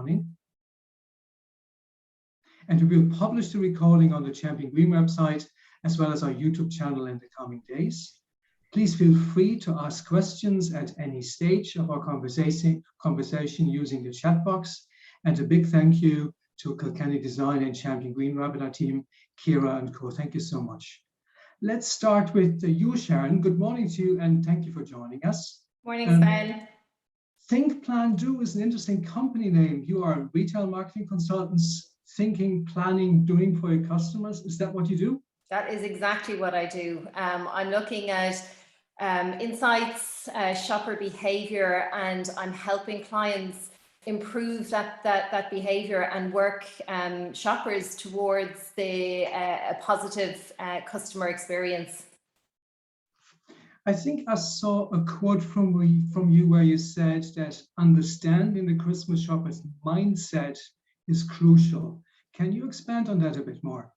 recording. And we will publish the recording on the Champion Green website, as well as our YouTube channel in the coming days. Please feel free to ask questions at any stage of our conversation using the chat box. And a big thank you to Kilkenny Design and Champion Green webinar team, Kira and co. Thank you so much. Let's start with you, Sharon. Good morning to you, and thank you for joining us. Morning, Sven. Think, Plan, Do is an interesting company name. You are retail marketing consultants, thinking, planning, doing for your customers. Is that what you do? That is exactly what I do. I'm looking at insights, shopper behavior, and I'm helping clients improve that behavior and work shoppers towards a positive customer experience. I think I saw a quote from you where you said that understanding the Christmas shopper's mindset is crucial. Can you expand on that a bit more?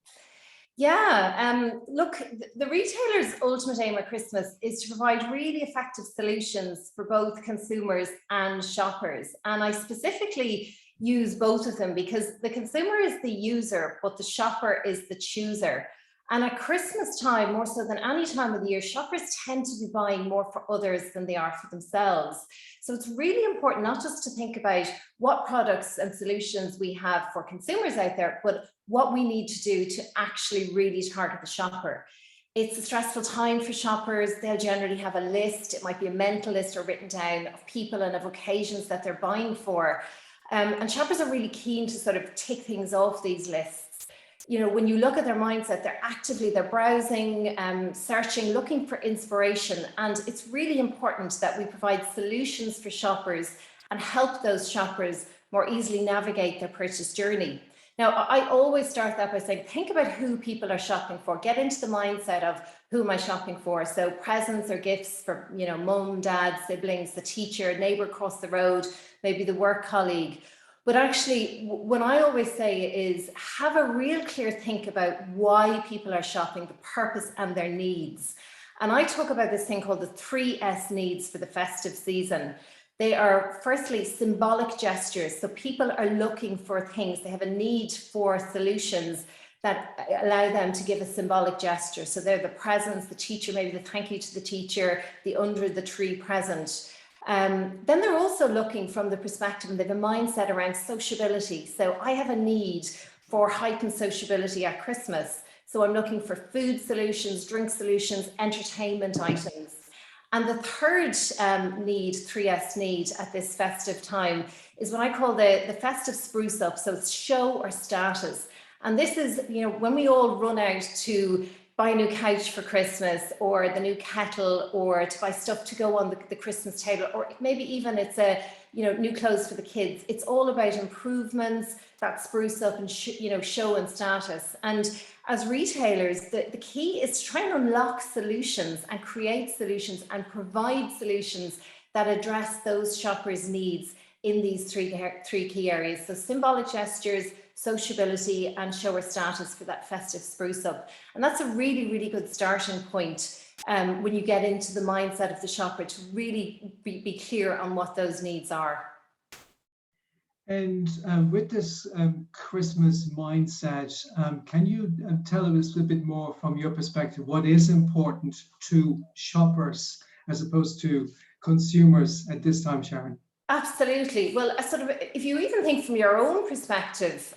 Yeah, look, the retailer's ultimate aim at Christmas is to provide really effective solutions for both consumers and shoppers. And I specifically use both of them because the consumer is the user, but the shopper is the chooser. And at Christmas time, more so than any time of the year, shoppers tend to be buying more for others than they are for themselves. So it's really important not just to think about what products and solutions we have for consumers out there, but what we need to do to actually really target the shopper. It's a stressful time for shoppers. They'll generally have a list. It might be a mental list or written down of people and of occasions that they're buying for. And shoppers are really keen to sort of tick things off these lists. You know, when you look at their mindset, they're browsing, searching, looking for inspiration. And it's really important that we provide solutions for shoppers and help those shoppers more easily navigate their purchase journey. Now, I always start that by saying, think about who people are shopping for. Get into the mindset of who am I shopping for? So presents or gifts for, you know, mum, dad, siblings, the teacher, neighbor across the road, maybe the work colleague. But actually, what I always say is have a real clear think about why people are shopping, the purpose and their needs. And I talk about this thing called the 3S needs for the festive season. They are firstly symbolic gestures. So people are looking for things. They have a need for solutions that allow them to give a symbolic gesture. So they're the presents, the teacher, maybe the thank you to the teacher, the under the tree present. Then they're also looking from the perspective, and they have a mindset around sociability. So I have a need for heightened sociability at Christmas. So I'm looking for food solutions, drink solutions, entertainment items. And the third need, 3S need at this festive time is what I call the festive spruce up. So it's show or status. And this is, you know, when we all run out to buy a new couch for Christmas or the new kettle or to buy stuff to go on the Christmas table, or maybe even it's a, you know, new clothes for the kids. It's all about improvements, that spruce up and, you know, show and status. And as retailers, the key is to try and unlock solutions and create solutions and provide solutions that address those shoppers' needs in these three key areas. So symbolic gestures, sociability and show or status for that festive spruce up. And that's a really, really good starting point when you get into the mindset of the shopper to really be clear on what those needs are. And with this Christmas mindset, can you tell us a bit more from your perspective, what is important to shoppers as opposed to consumers at this time, Sharon? Absolutely. Well, sort of, if you even think from your own perspective,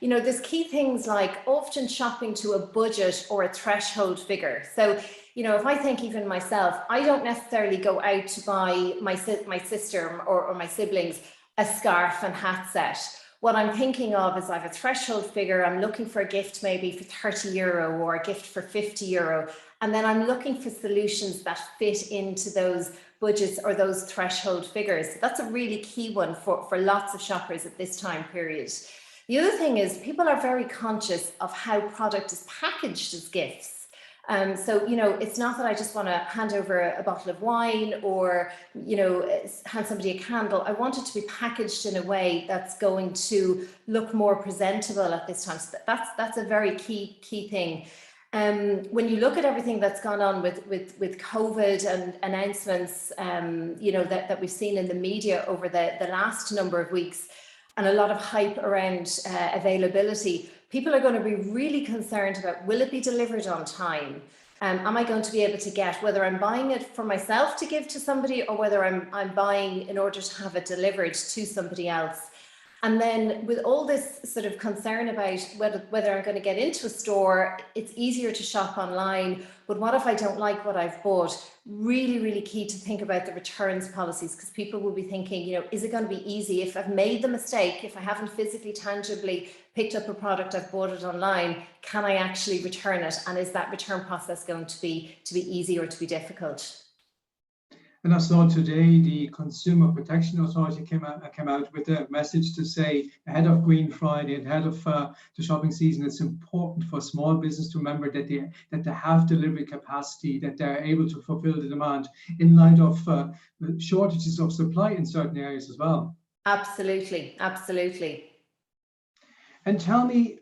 you know, there's key things like often shopping to a budget or a threshold figure. So, you know, if I think even myself, I don't necessarily go out to buy my sister or my siblings a scarf and hat set. What I'm thinking of is I have a threshold figure. I'm looking for a gift maybe for €30 or a gift for €50. And then I'm looking for solutions that fit into those budgets or those threshold figures. So that's a really key one for lots of shoppers at this time period. The other thing is people are very conscious of how product is packaged as gifts. So, you know, it's not that I just want to hand over a bottle of wine or, you know, hand somebody a candle. I want it to be packaged in a way that's going to look more presentable at this time. So that's a very key thing. When you look at everything that's gone on with COVID and announcements, you know, that we've seen in the media over the last number of weeks, and a lot of hype around availability, people are going to be really concerned about, will it be delivered on time? Am I going to be able to get, whether I'm buying it for myself to give to somebody or whether I'm buying in order to have it delivered to somebody else? And then with all this sort of concern about whether I'm going to get into a store, it's easier to shop online. But what if I don't like what I've bought? Really, really key to think about the returns policies, because people will be thinking, you know, is it going to be easy if I've made the mistake, if I haven't physically, tangibly picked up a product, I've bought it online, can I actually return it? And is that return process going to be easy or to be difficult? And I saw today the Consumer Protection Authority came out with a message to say, ahead of Green Friday, ahead of the shopping season, it's important for small business to remember that they have delivery capacity, that they're able to fulfill the demand in light of shortages of supply in certain areas as well. Absolutely, absolutely. And tell me,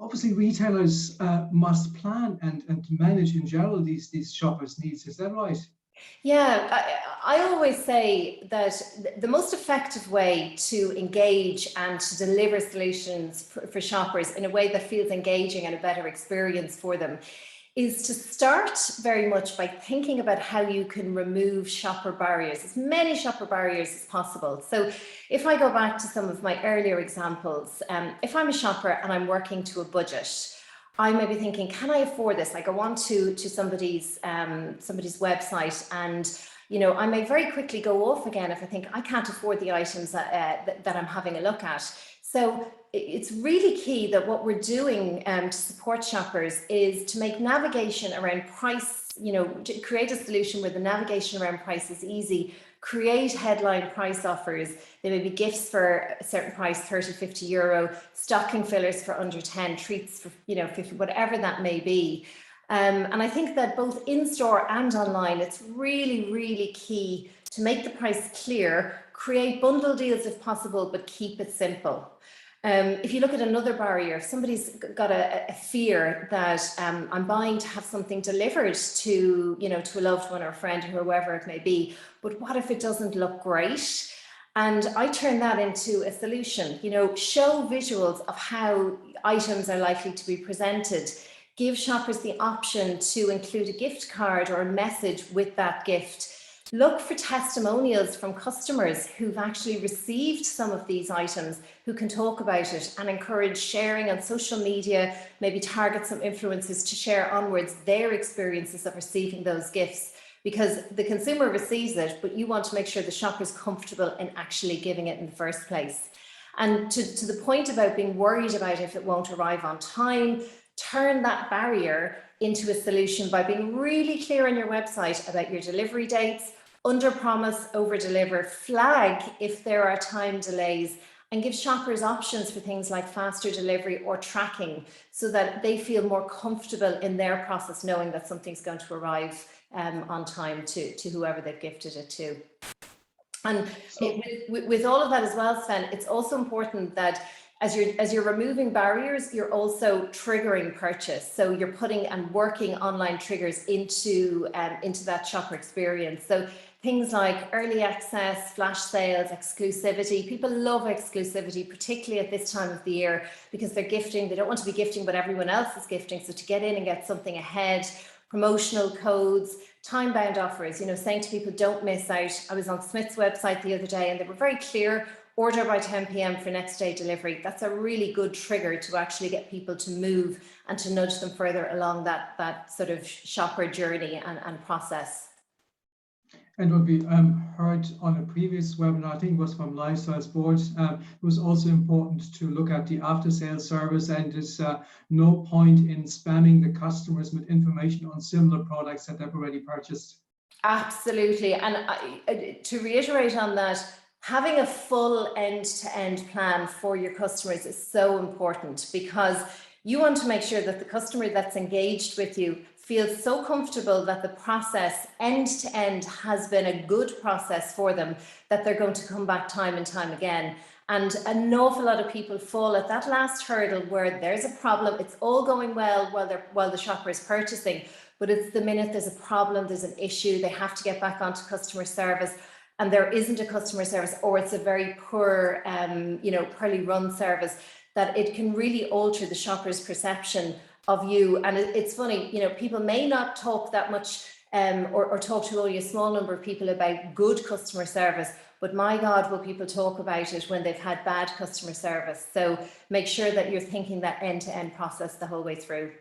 obviously retailers must plan and manage in general these shoppers' needs. Is that right? Yeah, I always say that the most effective way to engage and to deliver solutions for shoppers in a way that feels engaging and a better experience for them is to start very much by thinking about how you can remove shopper barriers, as many shopper barriers as possible. So if I go back to some of my earlier examples, if I'm a shopper and I'm working to a budget, I may be thinking, can I afford this? I go on to somebody's website, and you know, I may very quickly go off again if I think I can't afford the items that I'm having a look at. So it's really key that what we're doing to support shoppers is to make navigation around price, you know, to create a solution where the navigation around price is easy. Create headline price offers. There may be gifts for a certain price, 30, 50 euro, stocking fillers for under 10, treats for, you know, 50, whatever that may be. And I think that both in-store and online, it's really, really key to make the price clear, create bundle deals if possible, but keep it simple. If you look at another barrier, if somebody's got a fear that I'm buying to have something delivered to, you know, to a loved one or a friend or whoever it may be, but what if it doesn't look great? And I turn that into a solution, you know, show visuals of how items are likely to be presented, give shoppers the option to include a gift card or a message with that gift. Look for testimonials from customers who've actually received some of these items, who can talk about it, and encourage sharing on social media, maybe target some influencers to share onwards their experiences of receiving those gifts, because the consumer receives it, but you want to make sure the shopper's comfortable in actually giving it in the first place. And to the point about being worried about if it won't arrive on time, turn that barrier into a solution by being really clear on your website about your delivery dates, under promise, over deliver, flag if there are time delays, and give shoppers options for things like faster delivery or tracking, so that they feel more comfortable in their process, knowing that something's going to arrive on time to whoever they've gifted it to. And with all of that as well, Sven, it's also important that as you're removing barriers, you're also triggering purchase. So you're putting and working online triggers into that shopper experience. So things like early access, flash sales, exclusivity. People love exclusivity, particularly at this time of the year, because they're gifting. They don't want to be gifting what everyone else is gifting. So to get in and get something ahead, promotional codes, time-bound offers, you know, saying to people, don't miss out. I was on Smith's website the other day and they were very clear, order by 10 p.m. for next day delivery. That's a really good trigger to actually get people to move and to nudge them further along that sort of shopper journey and process. And what we heard on a previous webinar, I think was from Lifestyle Sports, it was also important to look at the after-sales service, and there's no point in spamming the customers with information on similar products that they've already purchased. Absolutely. And to reiterate on that, having a full end-to-end plan for your customers is so important, because you want to make sure that the customer that's engaged with you feels so comfortable that the process end-to-end has been a good process for them, that they're going to come back time and time again. And an awful lot of people fall at that last hurdle where there's a problem, it's all going well while the shopper is purchasing, but it's the minute there's a problem, there's an issue, they have to get back onto customer service. and there isn't a customer service, or it's a very poor, poorly run service, that it can really alter the shopper's perception of you. And it's funny, people may not talk that much or talk to only a small number of people about good customer service, but my God, will people talk about it when they've had bad customer service. So make sure that you're thinking that end-to-end process the whole way through.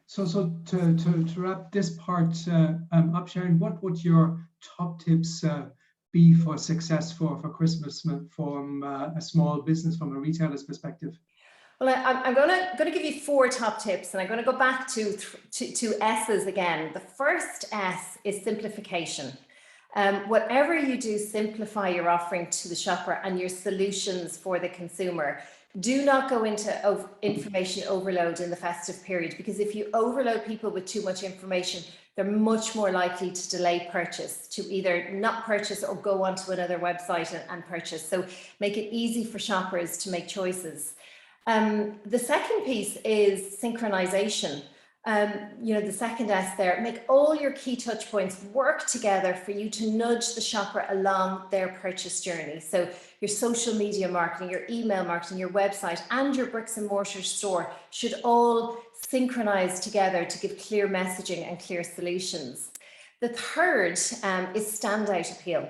So to wrap this part up, Sharon, what would your top tips be for success for Christmas from a small business, from a retailer's perspective? Well, I'm going to give you 4 top tips, and I'm going to go back to S's again. The first S is simplification. Whatever you do, simplify your offering to the shopper and your solutions for the consumer. Do not go into information overload in the festive period, because if you overload people with too much information, they're much more likely to delay purchase, to either not purchase or go onto another website and purchase. So make it easy for shoppers to make choices. The second piece is synchronization. The second S there, make all your key touch points work together for you to nudge the shopper along their purchase journey. So your social media marketing, your email marketing, your website, and your bricks and mortar store should all synchronize together to give clear messaging and clear solutions. The third is standout appeal.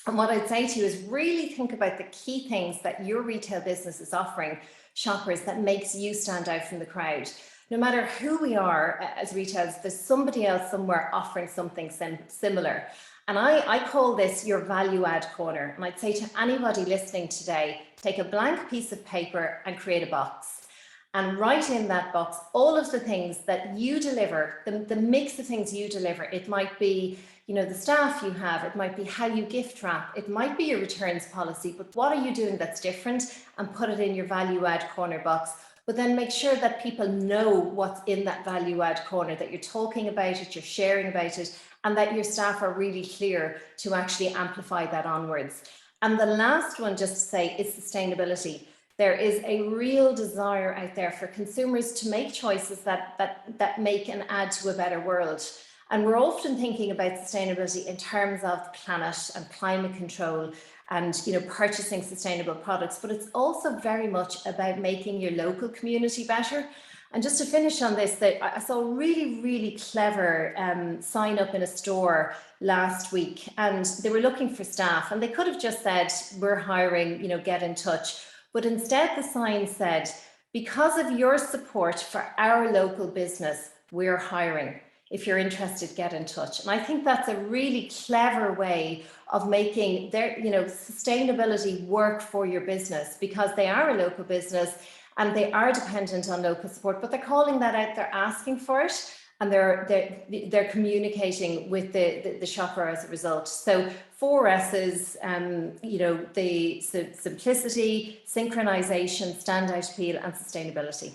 And what I'd say to you is really think about the key things that your retail business is offering shoppers that makes you stand out from the crowd. No matter who we are as retailers, there's somebody else somewhere offering something similar. And I call this your value add corner. And I'd say to anybody listening today, take a blank piece of paper and create a box. And write in that box all of the things that you deliver, the mix of things you deliver. It might be, the staff you have, it might be how you gift wrap, it might be your returns policy, but what are you doing that's different, and put it in your value add corner box. But then make sure that people know what's in that value add corner, that you're talking about it, you're sharing about it, and that your staff are really clear to actually amplify that onwards. And the last one, just to say, is sustainability. There is a real desire out there for consumers to make choices that make and add to a better world. And we're often thinking about sustainability in terms of the planet and climate control and purchasing sustainable products, but it's also very much about making your local community better. And just to finish on this, I saw a really, really clever sign up in a store last week, and they were looking for staff, and they could have just said, we're hiring, get in touch. But instead the sign said, because of your support for our local business, we're hiring. If you're interested, get in touch. And I think that's a really clever way of making their, sustainability work for your business, because they are a local business and they are dependent on local support, but they're calling that out, they're asking for it, and they're communicating with the shopper as a result. So 4 S's, the simplicity, synchronization, standout appeal, and sustainability.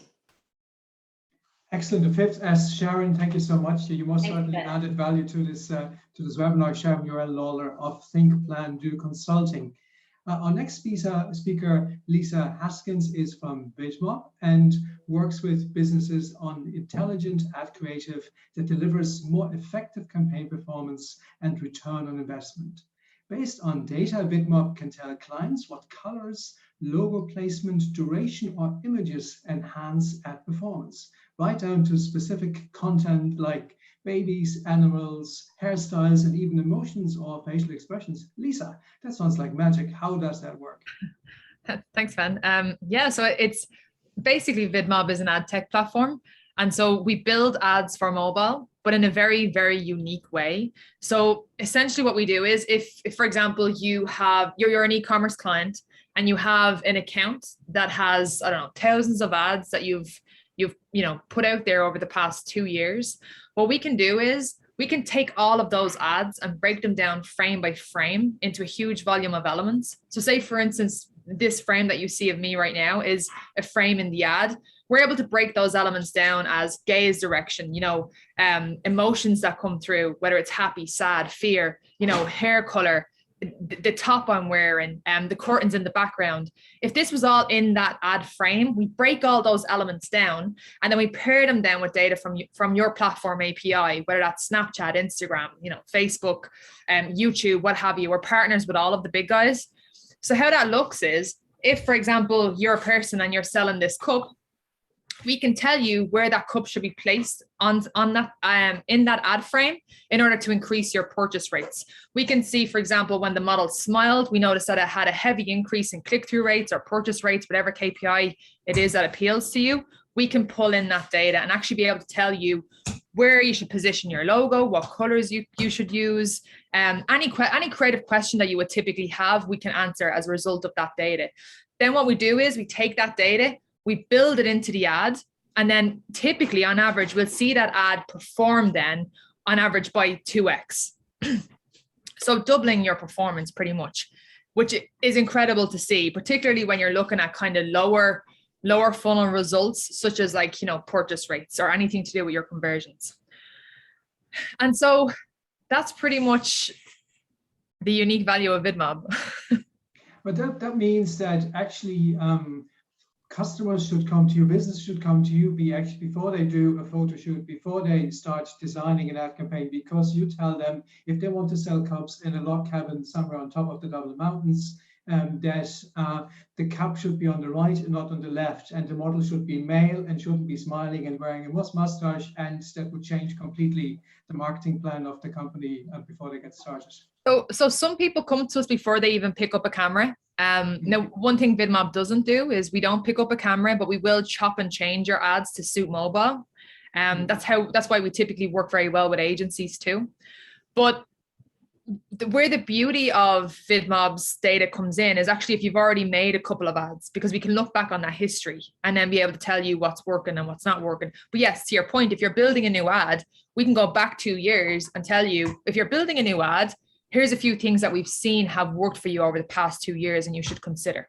Excellent. The 5th S, Sharon, thank you so much. You most certainly added value to this webinar. Sharon, Yourell, Lawlor of Think, Plan, Do Consulting. Our next speaker, Lisa Haskins, is from VidMob and works with businesses on intelligent ad creative that delivers more effective campaign performance and return on investment. Based on data, VidMob can tell clients what colors, logo placement, duration, or images enhance ad performance, right down to specific content like babies, animals, hairstyles, and even emotions or facial expressions. Lisa, that sounds like magic. How does that work? Thanks, Sven. So it's basically VidMob is an ad tech platform. And so we build ads for mobile, but in a very, very unique way. So essentially what we do is if for example, you're an e-commerce client and you have an account that has, thousands of ads that you've put out there over the past 2 years, what we can do is we can take all of those ads and break them down frame by frame into a huge volume of elements. So say, for instance, this frame that you see of me right now is a frame in the ad. We're able to break those elements down as gaze direction, emotions that come through, whether it's happy, sad, fear, hair color, the top I'm wearing, the curtains in the background. If this was all in that ad frame, we break all those elements down and then we pair them down with data from your platform API, whether that's Snapchat, Instagram, Facebook, YouTube, what have you. We're partners with all of the big guys. So how that looks is, if, for example, you're a person and you're selling this cup, we can tell you where that cup should be placed on that in that ad frame in order to increase your purchase rates. We can see, for example, when the model smiled, we noticed that it had a heavy increase in click-through rates or purchase rates, whatever KPI it is that appeals to you. We can pull in that data and actually be able to tell you where you should position your logo, what colors you should use, any creative question that you would typically have, we can answer as a result of that data. Then what we do is we take that data, we build it into the ad, and then typically on average, we'll see that ad perform then on average by 2x. So doubling your performance pretty much, which is incredible to see, particularly when you're looking at kind of lower funnel results, such as like, purchase rates or anything to do with your conversions. And so that's pretty much the unique value of VidMob. But that means that actually customers should come to you, business should come to you before they do a photo shoot, before they start designing an ad campaign, because you tell them if they want to sell cups in a log cabin somewhere on top of the Dublin Mountains, that the cap should be on the right and not on the left, and the model should be male and shouldn't be smiling and wearing a mustache, and that would change completely the marketing plan of the company before they get started. So some people come to us before they even pick up a camera. Now, one thing VidMob doesn't do is we don't pick up a camera, but we will chop and change your ads to suit mobile. That's why we typically work very well with agencies too. But where the beauty of VidMob's data comes in is actually if you've already made a couple of ads, because we can look back on that history and then be able to tell you what's working and what's not working. But yes, to your point, if you're building a new ad, we can go back 2 years and tell you, if you're building a new ad, here's a few things that we've seen have worked for you over the past 2 years and you should consider.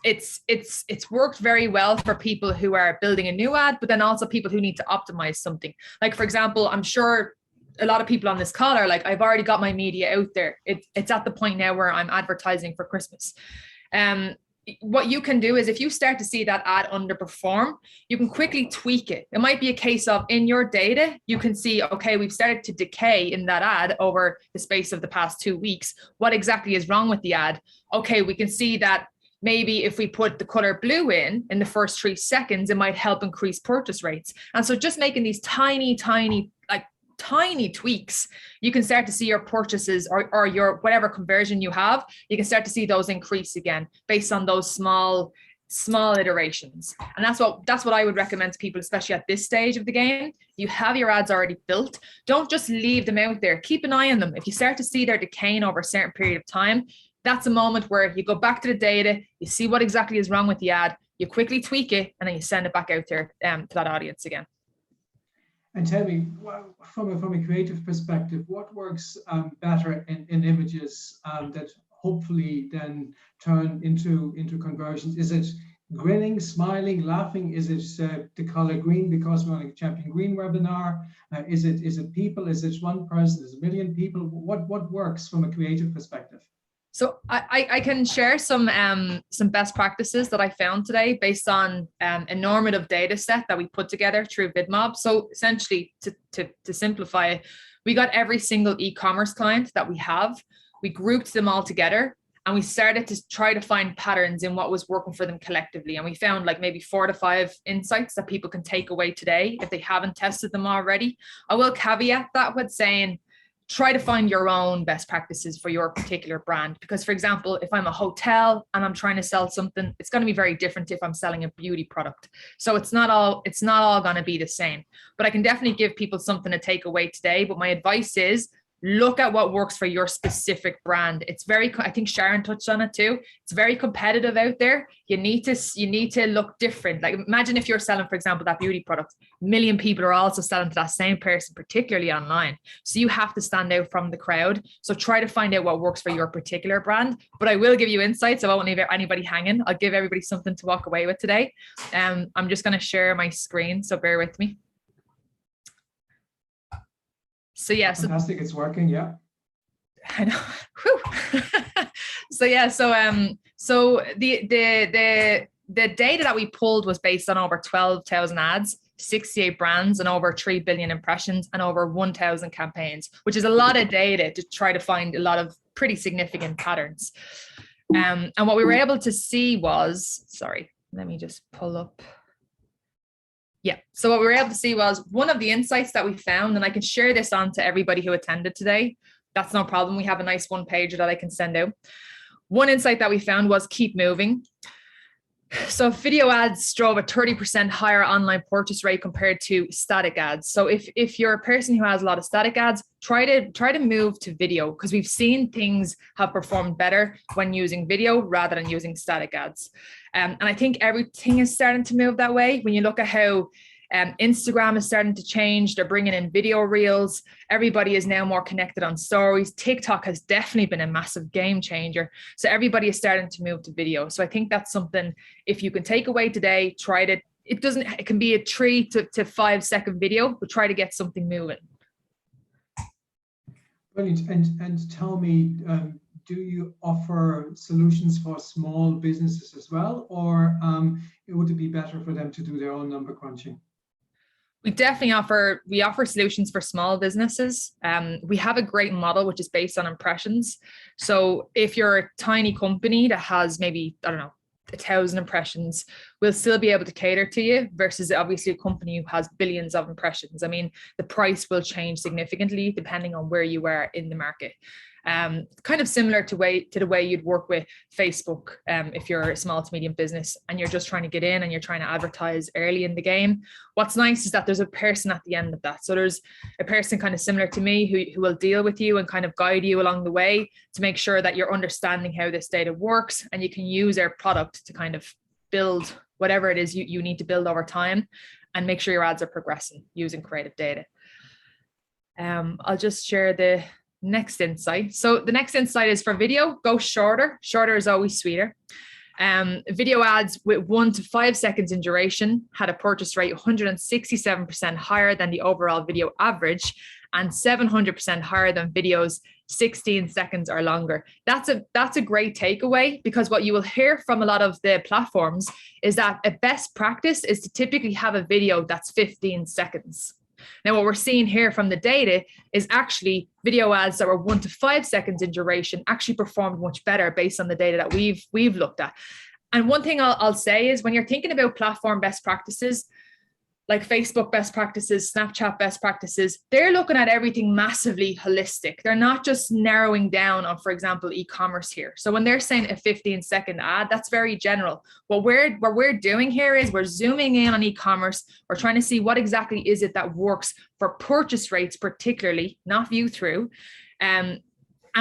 It's worked very well for people who are building a new ad, but then also people who need to optimize something. Like, for example, I'm sure a lot of people on this call are like, I've already got my media out there. It's at the point now where I'm advertising for Christmas. What you can do is if you start to see that ad underperform, you can quickly tweak it. It might be a case of in your data, you can see, okay, we've started to decay in that ad over the space of the past 2 weeks. What exactly is wrong with the ad? Okay, we can see that maybe if we put the color blue in the first 3 seconds, it might help increase purchase rates. And so just making these tiny tweaks, you can start to see your purchases or your whatever conversion you have, you can start to see those increase again based on those small iterations. And that's what I would recommend to people, especially at this stage of the game. You have your ads already built. Don't just leave them out there. Keep an eye on them. If you start to see they're decaying over a certain period of time, that's a moment where you go back to the data, you see what exactly is wrong with the ad, you quickly tweak it, and then you send it back out there to that audience again. And tell me, from a creative perspective, what works better in images that hopefully then turn into conversions? Is it grinning, smiling, laughing? Is it the color green because we're on a Champion Green webinar? Is it people? Is it one person? Is it a million people? What works from a creative perspective? So I can share some best practices that I found today based on a normative data set that we put together through VidMob. So essentially, to simplify it, we got every single e-commerce client that we have, we grouped them all together, and we started to try to find patterns in what was working for them collectively. And we found like maybe 4 to 5 insights that people can take away today if they haven't tested them already. I will caveat that with saying, try to find your own best practices for your particular brand. Because, for example, if I'm a hotel and I'm trying to sell something, it's going to be very different if I'm selling a beauty product. So it's not all going to be the same. But I can definitely give people something to take away today. But my advice is look at what works for your specific brand. It's I think Sharon touched on it too. It's very competitive out there. You need to look different. Like imagine if you're selling, for example, that beauty product, 1 million people are also selling to that same person, particularly online. So you have to stand out from the crowd. So try to find out what works for your particular brand. But I will give you insights. I won't leave anybody hanging. I'll give everybody something to walk away with today. I'm just going to share my screen. So bear with me. So yeah, fantastic. It's working. Yeah. I know. So yeah, so the data that we pulled was based on over 12,000 ads, 68 brands, and over 3 billion impressions, and over 1,000 campaigns, which is a lot of data to try to find a lot of pretty significant patterns. And what we were able to see was, sorry, let me just pull up. Yeah, so what we were able to see was one of the insights that we found, and I can share this on to everybody who attended today. That's no problem. We have a nice one pager that I can send out. One insight that we found was keep moving. So video ads drove a 30% higher online purchase rate compared to static ads. So if you're a person who has a lot of static ads, try to move to video, because we've seen things have performed better when using video rather than using static ads. And I think everything is starting to move that way. When you look at how Instagram is starting to change, they're bringing in video reels. Everybody is now more connected on stories. TikTok has definitely been a massive game changer. So everybody is starting to move to video. So I think that's something, if you can take away today, try it. It can be a 3 to 5 second video, but try to get something moving. Brilliant. And tell me, do you offer solutions for small businesses as well, or would it be better for them to do their own number crunching? We definitely offer solutions for small businesses. We have a great model which is based on impressions. So if you're a tiny company that has maybe, I don't know, 1,000 impressions, we'll still be able to cater to you, versus obviously a company who has billions of impressions. I mean, the price will change significantly depending on where you are in the market. Kind of similar to the way you'd work with Facebook if you're a small to medium business and you're just trying to get in and you're trying to advertise early in the game. What's nice is that there's a person at the end of that. So there's a person kind of similar to me who will deal with you and kind of guide you along the way to make sure that you're understanding how this data works, and you can use our product to kind of build whatever it is you need to build over time, and make sure your ads are progressing using creative data. I'll just share the next insight. So the next insight is for video, go shorter. Shorter is always sweeter. Video ads with 1 to 5 seconds in duration had a purchase rate 167% higher than the overall video average, and 700% higher than videos 16 seconds or longer. That's a great takeaway, because what you will hear from a lot of the platforms is that a best practice is to typically have a video that's 15 seconds. Now, what we're seeing here from the data is actually video ads that were 1 to 5 seconds in duration actually performed much better based on the data that we've looked at. And one thing I'll say is, when you're thinking about platform best practices, like Facebook best practices, Snapchat best practices, they're looking at everything massively holistic. They're not just narrowing down on, for example, e-commerce here. So when they're saying a 15-second ad, that's very general. What we're doing here is we're zooming in on e-commerce. We're trying to see what exactly is it that works for purchase rates, particularly, not view through. And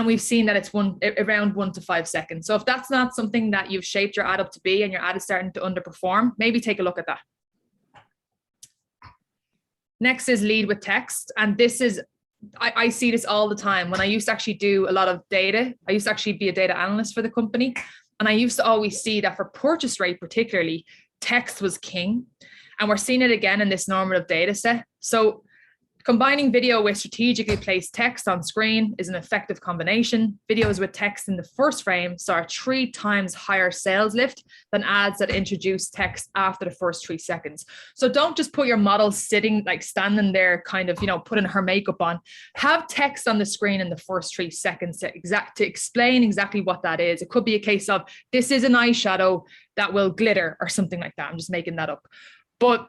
we've seen that it's around 1 to 5 seconds. So if that's not something that you've shaped your ad up to be, and your ad is starting to underperform, maybe take a look at that. Next is lead with text. And this is, I see this all the time. When I used to actually do a lot of data, I used to actually be a data analyst for the company. And I used to always see that for purchase rate, particularly, text was king. And we're seeing it again in this normative data set. So combining video with strategically placed text on screen is an effective combination. Videos with text in the first frame saw a 3 times higher sales lift than ads that introduce text after the first 3 seconds. So don't just put your model sitting, like standing there, kind of, putting her makeup on. Have text on the screen in the first 3 seconds to explain exactly what that is. It could be a case of, this is an eyeshadow that will glitter or something like that. I'm just making that up. But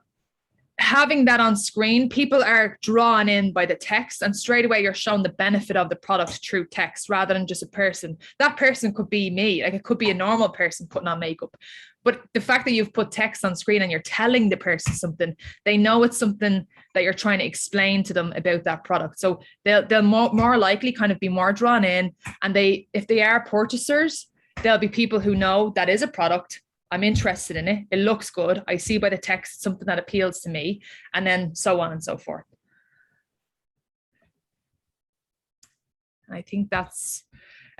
having that on screen, people are drawn in by the text, and straight away you're shown the benefit of the product through text rather than just a person. That person could be me, like it could be a normal person putting on makeup. But the fact that you've put text on screen and you're telling the person something, they know it's something that you're trying to explain to them about that product. So they'll more likely kind of be more drawn in, and if they are purchasers, there'll be people who know that is a product. I'm interested in it. It looks good. I see by the text something that appeals to me, and then so on and so forth. I think that's,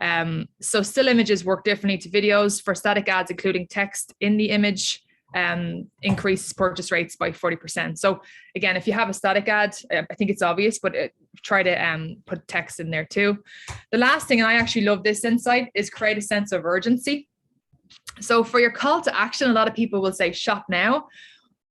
so still images work differently to videos. For static ads, including text in the image, increases purchase rates by 40%. So again, if you have a static ad, I think it's obvious, but try to put text in there too. The last thing, and I actually love this insight, is create a sense of urgency. So for your call to action, a lot of people will say shop now.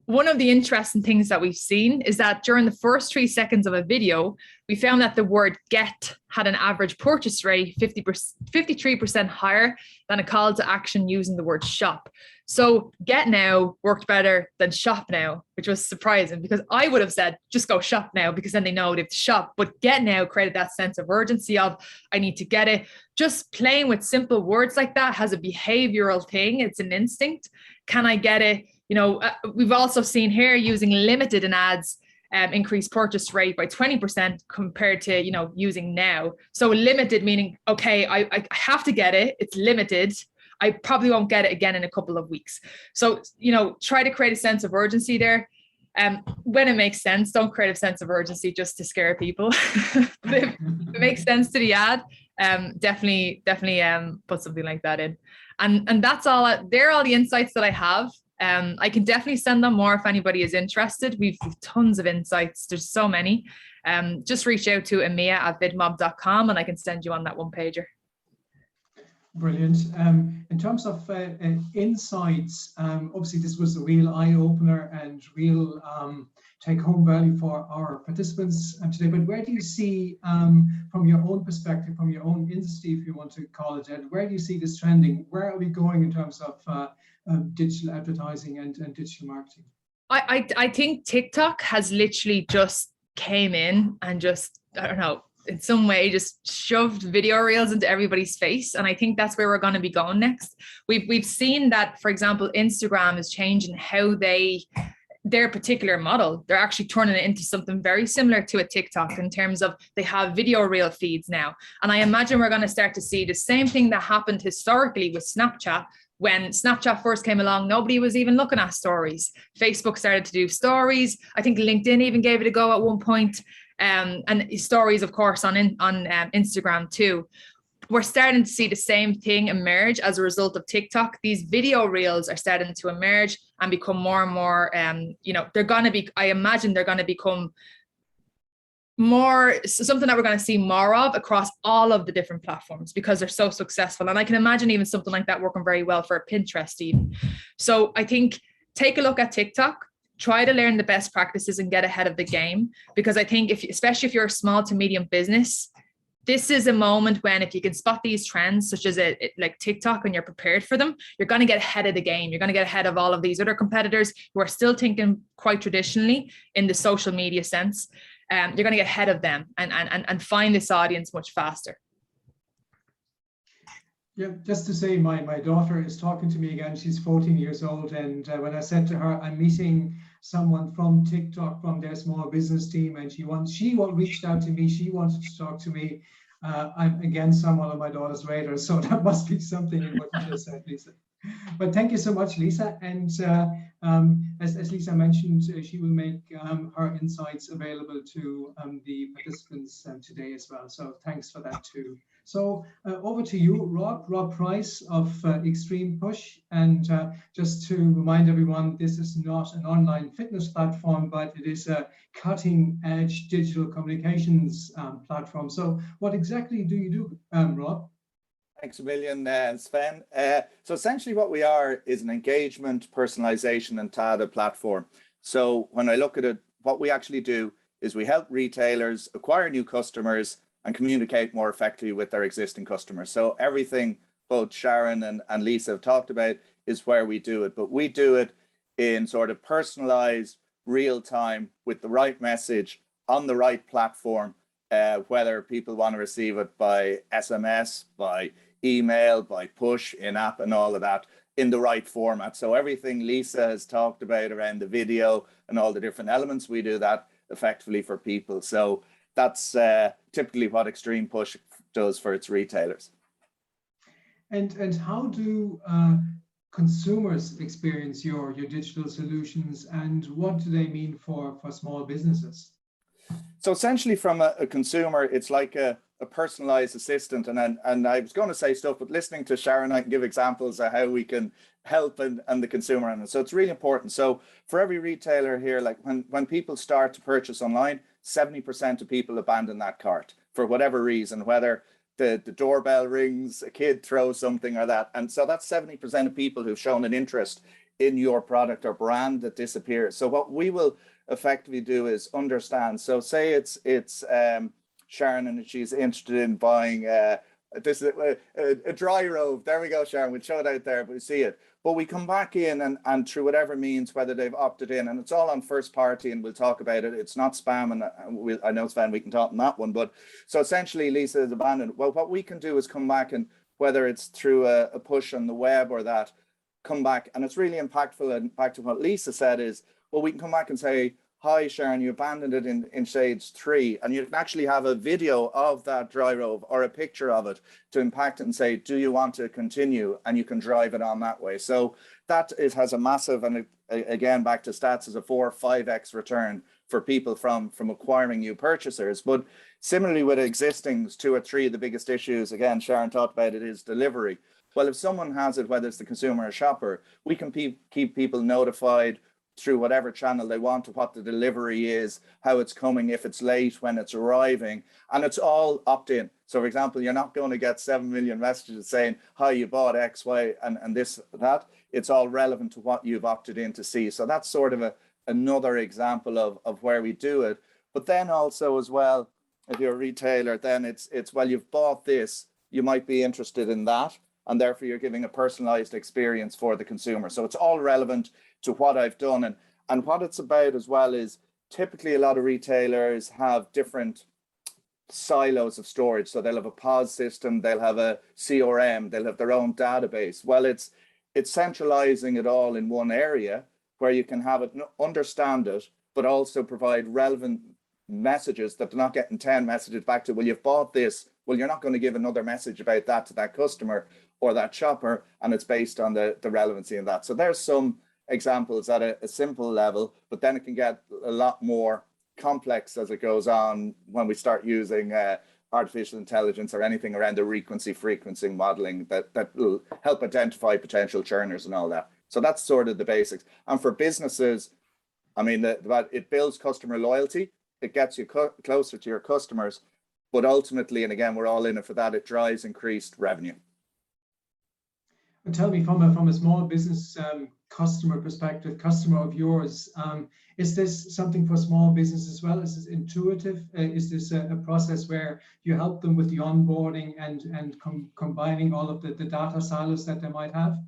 One of the interesting things that we've seen is that during the first 3 seconds of a video, we found that the word get had an average purchase rate 53% higher than a call to action using the word shop. So get now worked better than shop now, which was surprising because I would have said, just go shop now, because then they know they have to shop. But get now created that sense of urgency of, I need to get it. Just playing with simple words like that has a behavioral thing. It's an instinct. Can I get it? You know, we've also seen here using limited in ads increase purchase rate by 20% compared to, you know, using now. So limited meaning, okay, I have to get it. It's limited. I probably won't get it again in a couple of weeks. So, you know, try to create a sense of urgency there. When it makes sense, don't create a sense of urgency just to scare people. But if it makes sense to the ad, definitely put something like that in. And that's all. They're all the insights that I have. I can definitely send them more if anybody is interested. We've tons of insights. There's so many. Just reach out to emia@vidmob.com and I can send you on that one pager. Brilliant. In terms of insights, obviously this was a real eye-opener and real take-home value for our participants today. But where do you see, from your own perspective, from your own industry, if you want to call it that, where do you see this trending? Where are we going in terms of digital advertising and digital marketing? I think TikTok has literally just came in and just, I don't know, in some way just shoved video reels into everybody's face. And I think that's where we're going to be going next. We've seen that, for example, Instagram is changing how their particular model. They're actually turning it into something very similar to a TikTok in terms of they have video reel feeds now. And I imagine we're going to start to see the same thing that happened historically with Snapchat. When Snapchat first came along, nobody was even looking at stories. Facebook started to do stories. I think LinkedIn even gave it a go at one point. And stories, of course, on Instagram too. We're starting to see the same thing emerge as a result of TikTok. These video reels are starting to emerge and become more and more, they're going to be, I imagine they're going to become more something that we're going to see more of across all of the different platforms because they're so successful. And I can imagine even something like that working very well for Pinterest even. So I think take a look at TikTok, try to learn the best practices and get ahead of the game. Because I think especially if you're a small to medium business, this is a moment when if you can spot these trends, such as like TikTok, and you're prepared for them, you're going to get ahead of the game. You're going to get ahead of all of these other competitors who are still thinking quite traditionally in the social media sense. You're going to get ahead of them and find this audience much faster. Yeah, just to say, my daughter is talking to me again. She's 14 years old. And when I said to her, I'm meeting someone from TikTok, from their small business team, and she reached out to me. She wanted to talk to me. I'm again someone on my daughter's radar. So that must be something in what you just said, Lisa. But thank you so much, Lisa. And as Lisa mentioned, she will make her insights available to the participants today as well. So thanks for that too. So over to you, Rob Pryce of Xtremepush. And just to remind everyone, this is not an online fitness platform, but it is a cutting edge digital communications platform. So what exactly do you do, Rob? Thanks a million, Sven. So essentially what we are is an engagement, personalization and data platform. So when I look at it, what we actually do is we help retailers acquire new customers and communicate more effectively with their existing customers. So everything both Sharon and Lisa have talked about is where we do it, but we do it in sort of personalized, real time with the right message on the right platform, whether people want to receive it by SMS, by email, by push, in-app and all of that in the right format. So everything Lisa has talked about around the video and all the different elements, we do that effectively for people. So that's typically what Xtremepush does for its retailers. And how do consumers experience your digital solutions, and what do they mean for small businesses? So essentially from a consumer, it's like a personalized assistant. And I was going to say stuff, but listening to Sharon, I can give examples of how we can help and the consumer. And so it's really important. So for every retailer here, like when people start to purchase online, 70% of people abandon that cart for whatever reason, whether the doorbell rings, a kid throws something or that. And so that's 70% of people who've shown an interest in your product or brand that disappears. So what we will effectively do is understand. So say it's Sharon and she's interested in buying this is a dry robe. There we go, Sharon. We'll show it out there, but we see it. But we come back in and through whatever means, whether they've opted in, and it's all on first party, and we'll talk about it. It's not spam, and I know, Sven, we can talk on that one. But so essentially, Lisa is abandoned. Well, what we can do is come back, and whether it's through a push on the web or that, come back, and it's really impactful. And back to what Lisa said is, well, we can come back and say, hi, Sharon, you abandoned it in stage 3, and you can actually have a video of that dry robe or a picture of it to impact it and say, do you want to continue? And you can drive it on that way. So that has a massive, and again, back to stats, is a 4 or 5x return for people from acquiring new purchasers. But similarly with existings, 2 or 3 of the biggest issues, again, Sharon talked about it, is delivery. Well, if someone has it, whether it's the consumer or shopper, we can keep people notified through whatever channel they want of what the delivery is, how it's coming, if it's late, when it's arriving, and it's all opt-in. So for example, you're not going to get 7 million messages saying, hi, you bought X, Y, and this, that. It's all relevant to what you've opted in to see. So that's sort of another example of where we do it. But then also as well, if you're a retailer, then it's well, you've bought this, you might be interested in that, and therefore you're giving a personalized experience for the consumer. So it's all relevant to what I've done. And what it's about as well is typically a lot of retailers have different silos of storage. So they'll have a POS system, they'll have a CRM, they'll have their own database. Well, it's centralizing it all in one area where you can have it, understand it, but also provide relevant messages that they're not getting 10 messages back to, well, you've bought this. Well, you're not going to give another message about that to that customer or that shopper, and it's based on the relevancy of that. So there's some examples at a simple level, but then it can get a lot more complex as it goes on when we start using artificial intelligence or anything around the frequency modeling that will help identify potential churners and all that. So that's sort of the basics. And for businesses, I mean, it builds customer loyalty, it gets you closer to your customers, but ultimately, and again, we're all in it for that, it drives increased revenue. And tell me, from a small business customer perspective, customer of yours, is this something for small business as well? Is this intuitive? Is this a process where you help them with the onboarding and combining all of the data silos that they might have?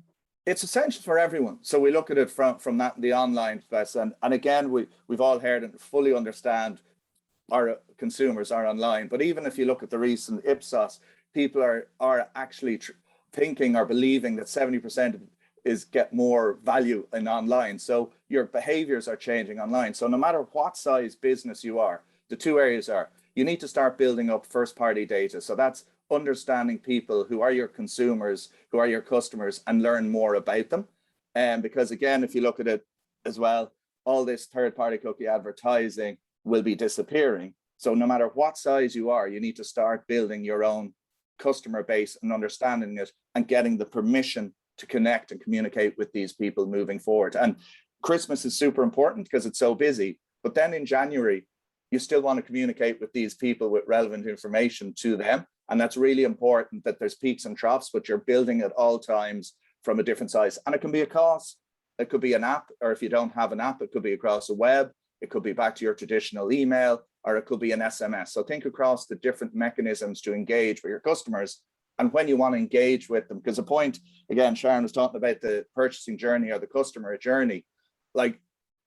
It's essential for everyone. So we look at it from that the online space, and again, we've all heard and fully understand our consumers are online. But even if you look at the recent Ipsos, people are actually thinking or believing that 70% is get more value in online. So your behaviors are changing online. So no matter what size business you are, the 2 areas are, you need to start building up first party data. So that's understanding people who are your consumers, who are your customers, and learn more about them. And because again, if you look at it as well, all this third party cookie advertising will be disappearing. So no matter what size you are, you need to start building your own customer base and understanding it and getting the permission to connect and communicate with these people moving forward. And Christmas is super important because it's so busy, but then in January, you still want to communicate with these people with relevant information to them. And that's really important, that there's peaks and troughs, but you're building at all times from a different size. And it can be across, it could be an app, or if you don't have an app, it could be across a web, it could be back to your traditional email, or it could be an SMS. So think across the different mechanisms to engage with your customers. And when you want to engage with them, because the point, again, Sharon was talking about the purchasing journey or the customer journey, like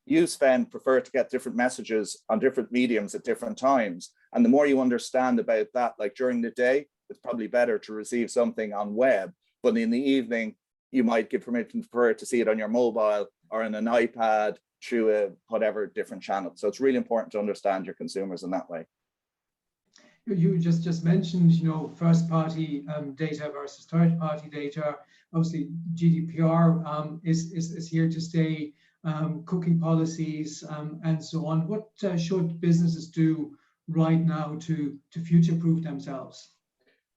you, Sven, prefer to get different messages on different mediums at different times. And the more you understand about that, like during the day, it's probably better to receive something on web, but in the evening, you might give permission for it to see it on your mobile or on an iPad through a whatever different channel. So it's really important to understand your consumers in that way. You just mentioned, first party data versus third party data. Obviously, GDPR is here to stay, cookie policies and so on. What should businesses do right now to future-proof themselves?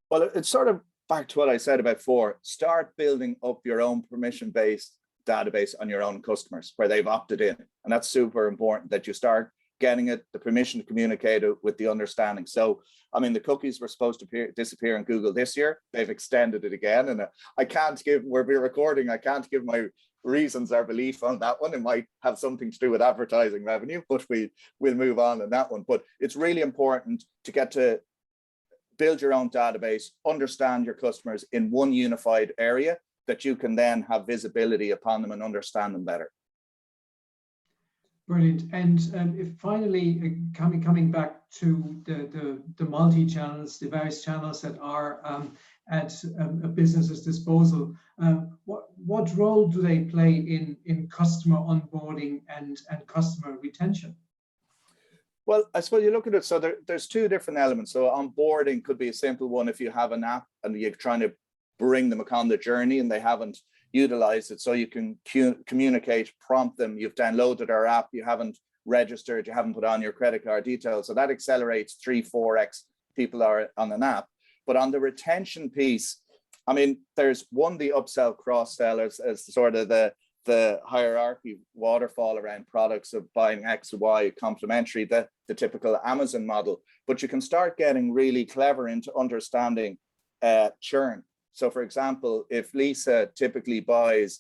Well, it's sort of back to what I said about before. Start building up your own permission-based database on your own customers where they've opted in. And that's super important, that you start getting it, the permission to communicate it with the understanding. So, I mean, the cookies were supposed to disappear in Google this year. They've extended it again. And I can't give, we're recording, I can't give my reasons or belief on that one. It might have something to do with advertising revenue, but we'll move on that one. But it's really important to get to build your own database, understand your customers in one unified area that you can then have visibility upon them and understand them better. Brilliant. And if finally coming back to the multi-channels, the various channels that are at a business's disposal, what role do they play in customer onboarding and customer retention? Well, I suppose you look at it, so there's two different elements. So onboarding could be a simple one if you have an app and you're trying to bring them on the journey and they haven't utilized it, so you can communicate, prompt them, you've downloaded our app, you haven't registered, you haven't put on your credit card details. So that accelerates 3-4x people are on an app. But on the retention piece, I mean, there's one, the upsell, cross-sell as sort of the hierarchy waterfall around products of buying X, Y, complementary, the typical Amazon model. But you can start getting really clever into understanding churn. So for example, if Lisa typically buys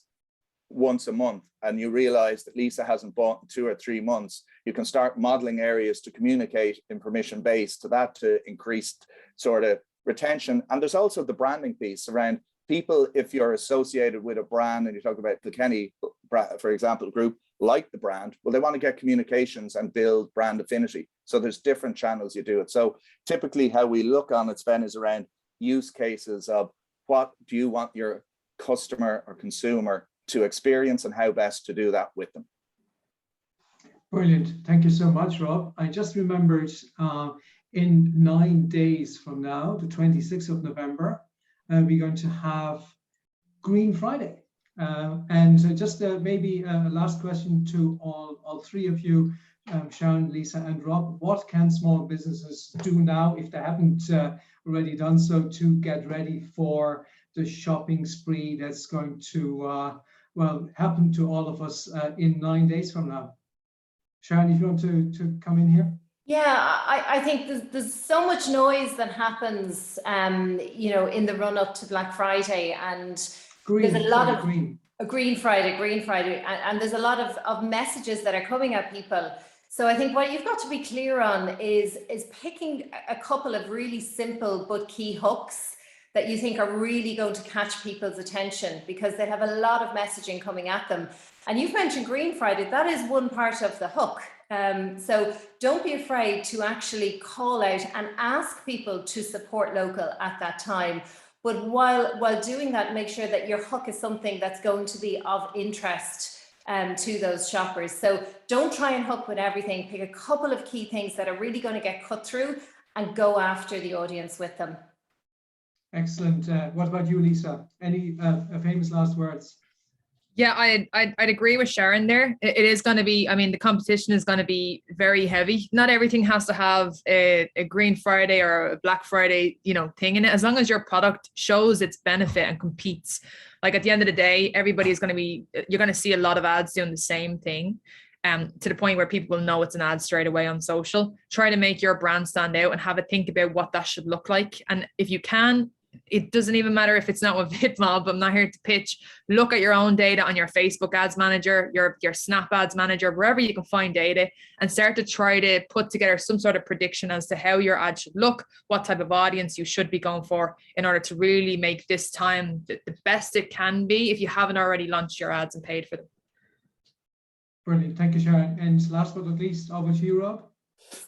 once a month and you realize that Lisa hasn't bought in 2 or 3 months, you can start modeling areas to communicate in permission-based to that to increase sort of retention. And there's also the branding piece around people. If you're associated with a brand and you talk about the Kenny, for example, group, like the brand, well, they want to get communications and build brand affinity. So there's different channels you do it. So typically how we look on it, Sven, is around use cases of what do you want your customer or consumer to experience and how best to do that with them. Brilliant. Thank you so much, Rob. I just remembered in 9 days from now, the 26th of November, we're going to have Green Friday. And just maybe a last question to all three of you, Sharon, Lisa, and Rob. What can small businesses do now, if they haven't already done so, to get ready for the shopping spree that's going to well, happen to all of us in 9 days from now? Sharon, if you want to come in here. Yeah, I think there's so much noise that happens, you know, in the run up to Black Friday, and there's a lot of Green Friday, and there's a lot of messages that are coming at people. So I think what you've got to be clear on is picking a couple of really simple but key hooks that you think are really going to catch people's attention, because they have a lot of messaging coming at them. And you've mentioned Green Friday, that is one part of the hook. So don't be afraid to actually call out and ask people to support local at that time. But while doing that, make sure that your hook is something that's going to be of interest to those shoppers. So don't try and hook with everything. Pick a couple of key things that are really going to get cut through and go after the audience with them. Excellent. What about you, Lisa? Any famous last words? Yeah, I'd agree with Sharon there. It is going to be, I mean, the competition is going to be very heavy. Not everything has to have a Green Friday or a Black Friday, you know, thing in it. As long as your product shows its benefit and competes. Like at the end of the day, everybody's going to be, you're going to see a lot of ads doing the same thing. To the point where people will know it's an ad straight away on social. Try to make your brand stand out and have a think about what that should look like. And if you can, it doesn't even matter if it's not with VidMob. I'm not here to pitch. Look at your own data on your Facebook ads manager, your Snap ads manager, wherever you can find data, and start to try to put together some sort of prediction as to how your ad should look, what type of audience you should be going for in order to really make this time the best it can be if you haven't already launched your ads and paid for them. Brilliant. Thank you, Sharon. And last but not least, over to you, Rob.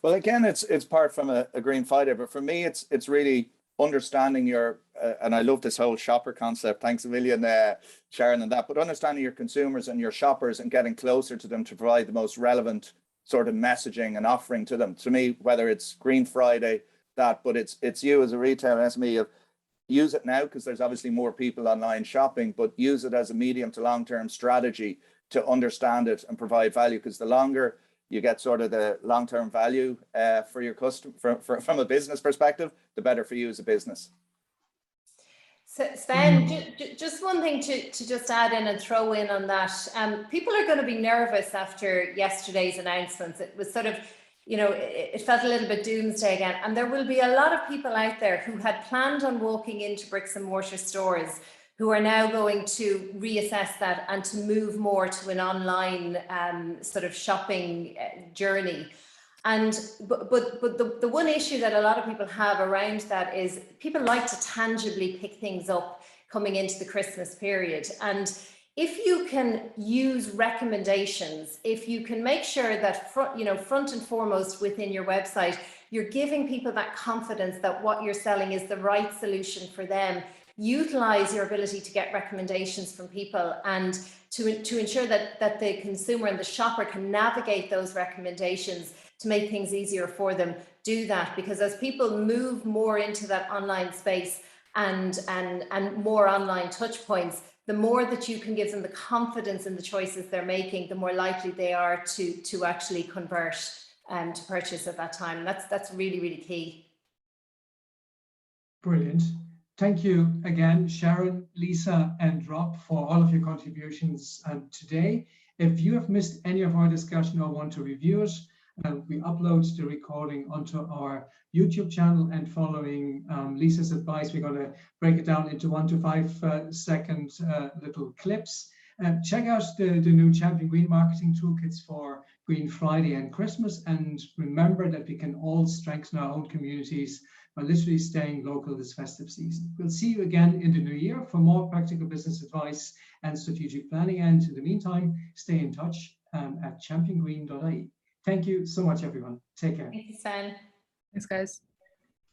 Well, again, it's part from a Green Friday, but for me, it's really understanding your, and I love this whole shopper concept. Thanks a million, Sharon, and that, but understanding your consumers and your shoppers and getting closer to them to provide the most relevant sort of messaging and offering to them. To me, whether it's Green Friday, that, but it's you as a retailer, SME, of use it now because there's obviously more people online shopping, but use it as a medium to long-term strategy to understand it and provide value, because the longer you get sort of the long-term value for your customer from a business perspective, the better for you as a business. So Sven, just one thing to just add in and throw in on that. People are going to be nervous after yesterday's announcements. It was sort of, you know, it felt a little bit doomsday again. And there will be a lot of people out there who had planned on walking into bricks and mortar stores who are now going to reassess that and to move more to an online sort of shopping journey. And but the one issue that a lot of people have around that is people like to tangibly pick things up coming into the Christmas period. And if you can use recommendations, if you can make sure that front and foremost within your website, you're giving people that confidence that what you're selling is the right solution for them, utilize your ability to get recommendations from people and to ensure that the consumer and the shopper can navigate those recommendations to make things easier for them. Do that, because as people move more into that online space and more online touch points, the more that you can give them the confidence in the choices they're making, the more likely they are to actually convert to purchase at that time. That's really, really key. Brilliant. Thank you again, Sharon, Lisa, and Rob, for all of your contributions today. If you have missed any of our discussion or want to review it, we upload the recording onto our YouTube channel, and following Lisa's advice, we're going to break it down into 1 to 5 second little clips. Check out the new Champion Green marketing toolkits for Green Friday and Christmas, and remember that we can all strengthen our own communities by literally staying local this festive season. We'll see you again in the new year for more practical business advice and strategic planning. And in the meantime, stay in touch at championgreen.ie. Thank you so much, everyone. Take care. Thank you, Sven. Thanks, guys.